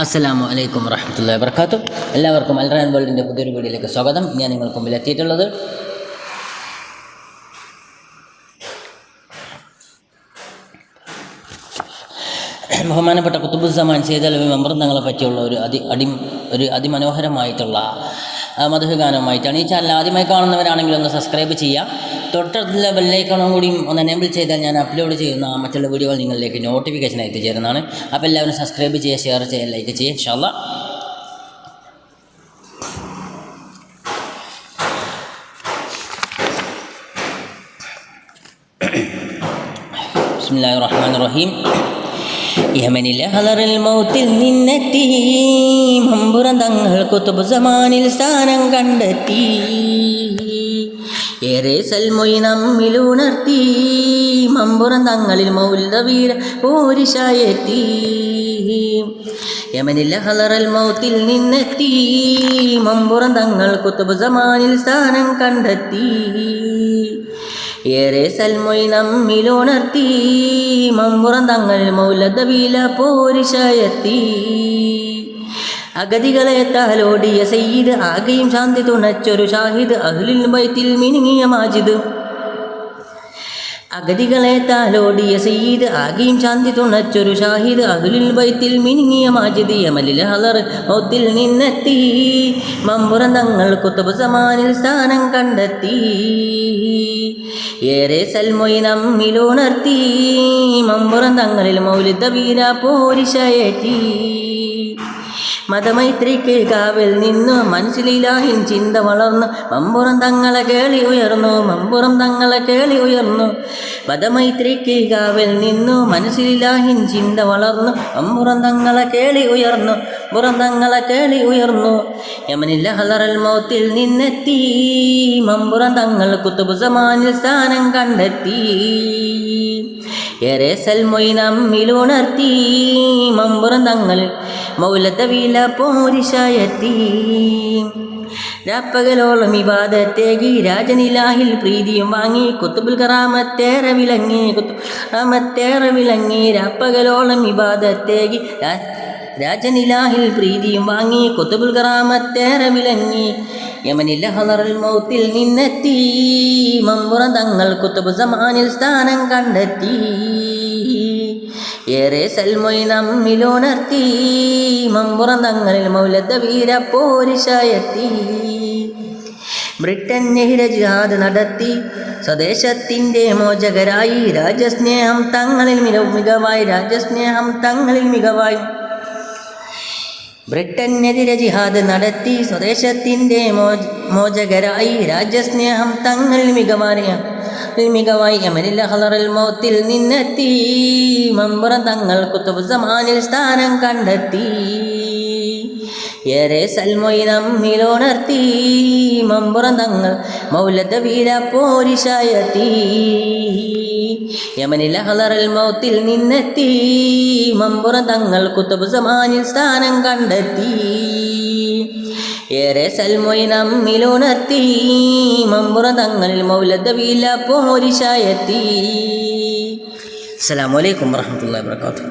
അസ്സലാമു അലൈക്കും വറഹ്മത്തുള്ളാഹി വബറകാതുഹു. എല്ലാവർക്കും അൽറയാൻ വേൾഡിൻ്റെ പുതിയൊരു വീഡിയോയിലേക്ക് സ്വാഗതം. ഞാൻ നിങ്ങൾക്ക് മുമ്പിൽ എത്തിയിട്ടുള്ളത് ബഹുമാനപ്പെട്ട ഖുതുബുസ്സമാൻ സയ്യിദ് അലവി മെമ്പർ തങ്ങളെ പറ്റിയുള്ള ഒരു അതിമനോഹരമായിട്ടുള്ള മദ്ഹ് ഗാനവുമായിട്ടാണ്. ഈ ചാനൽ ആദ്യമായി കാണുന്നവരാണെങ്കിൽ ഒന്ന് സബ്സ്ക്രൈബ് ചെയ്യുക. തൊട്ടടുത്തുള്ള ബെല്ലൈക്കണും കൂടിയും ഒന്ന് എനേബിൾ ചെയ്താൽ ഞാൻ അപ്ലോഡ് ചെയ്യുന്ന മറ്റുള്ള വീഡിയോകൾ നിങ്ങളിലേക്ക് നോട്ടിഫിക്കേഷൻ എത്തിച്ചേരുന്നതാണ്. അപ്പോൾ എല്ലാവരും സബ്സ്ക്രൈബ് ചെയ്യുക, ഷെയർ ചെയ്യുക, ലൈക്ക് ചെയ്യുക. ഇൻഷാ അല്ലാഹ് ബിസ്മില്ലാഹിർ റഹ്മാനിർ റഹീം. യമനിലെ ഹലറിൽ മൗത്തിൽ നിന്നെത്തി മമ്പുറം തങ്ങൾ ഖുതുബുസ്സമാനിൽ സ്ഥാനം കണ്ടെത്തി. ഏറെ സൽമൊയ് നമ്മിലുണർത്തി മമ്പുറം തങ്ങളിൽ മൗലവീര പോരിശായെത്തി. യമനിലെ ഹലറൽ മൗത്തിൽ നിന്നെത്തി മമ്പുറം തങ്ങൾ ഖുതുബുസ്സമാനിൽ സ്ഥാനം കണ്ടെത്തി. ഏറെ സൽമൊയ് നമ്മിലുണർത്തി മമ്പുറം തങ്ങളിൽ മൗലവീര പോരിശായെത്തി. അഗതികളെ താലോടിയ സയ്യിദ് ആകെയും ശാന്തി തുണച്ചൊരു ഷാഹിദ് അഹ്ലുൽ ബൈത്തിൽ മിനുങ്ങിയ മാജിദ്. അഗതികളെ താലോടിയ സയ്യിദ് ആകെയും ശാന്തി തുണച്ചൊരു ഷാഹിദ് അഹ്ലുൽ ബൈത്തിൽ മിനുങ്ങിയ മാജിദ്. യമനിലെ ഹലർ മൗത്തിൽ നിന്നെത്തി മമ്പുറം തങ്ങൾ ഖുതുബുസ്സമാനിൽ സ്ഥാനം കണ്ടെത്തി. ഏറെ സൽമൊയ് നമ്മിലുണർത്തി മമ്പുറം തങ്ങളിൽ മൗലവീര പോരിശയേറ്റി. മതമൈത്രിക്ക് കാവൽ നിന്നു മനസ്സിലിലാഹിൻ ചിന്ത വളർന്നു മമ്പുറം തങ്ങളെ കേളി ഉയർന്നു. മമ്പുറം തങ്ങളെ കേളി ഉയർന്നു. മതമൈത്രിക്ക് കാവൽ നിന്നു മനസ്സിലിലാഹിൻ ചിന്ത വളർന്നു മമ്പുറം തങ്ങളെ കേളി ഉയർന്നു. പുറം തങ്ങളെ കേളി ഉയർന്നു. യമനിലെ ഹലറൽ മൗത്തിൽ നിന്നെത്തി മമ്പുറം തങ്ങൾ ഖുതുബുസ്സമാനിൽ സ്ഥാനം കണ്ടെത്തി. ഏറെ സൽമൊയ് നമ്മിലുണർത്തി മമ്പുറം തങ്ങൾ മൗലവീര പോരിശായെത്തി. രാപ്പകലോളം ഇബാദത്തേകി രാജനിലാഹിൽ പ്രീതിയും വാങ്ങി ഖുതുബുൽ കറാമത്തേറെ വിളങ്ങി. രാപ്പകലോളം ഇബാദത്തേകി രാജനിലാഹിൽ പ്രീതിയും വാങ്ങി ഖുതുബുൽ കറാമത്തേറെ വിളങ്ങി. യമനിലെ ഹലറുൽ മൗത്തിൽ നിന്നെത്തി മമ്പുറം തങ്ങൾ ഖുതുബുസ്സമാനിൽ സ്ഥാനം കണ്ടെത്തി. ഏറെ സൽമൊയ് നമ്മിലുണർത്തി മമ്പുറം തങ്ങളിൽ മൗലവീര പോരിശായെത്തി. ബ്രിട്ടൻ ജിഹാദ് നടത്തി സ്വദേശത്തിൻ്റെ മോചകരായി രാജ്യസ്നേഹം തങ്ങളിൽ മികവായി. ബ്രിട്ടനെതിരെ ജിഹാദ് നടത്തി സ്വദേശത്തിൻ്റെ മോചകരായി രാജ്യസ്നേഹം തങ്ങളിൽ മികവായി. യമനിലെ ഹലറൽ മൗത്തിൽ നിന്നെത്തി മമ്പുറം തങ്ങൾ ഖുതുബുസ്സമാനിൽ സ്ഥാനം കണ്ടെത്തി. ഏറെ സൽമൊയ് നമ്മിലുണർത്തി മമ്പുറം തങ്ങൾ മൗലവീര പോരിശായെത്തി. യമനിലെ ഹലറൽ മൗത്തിൽ നിന്നെത്തി മമ്പുറം തങ്ങൾ ഖുതുബുസ്സമാനിൽ സ്ഥാനം കണ്ടെത്തി. ഏറെ സൽമൊയ് നമ്മിലുണർത്തി മമ്പുറം തങ്ങളിൽ മൗലവീര പോരിശായെത്തി. അസ്സലാമു അലൈക്കും വറഹ്മത്തുള്ളാഹി വബറകാതുഹു.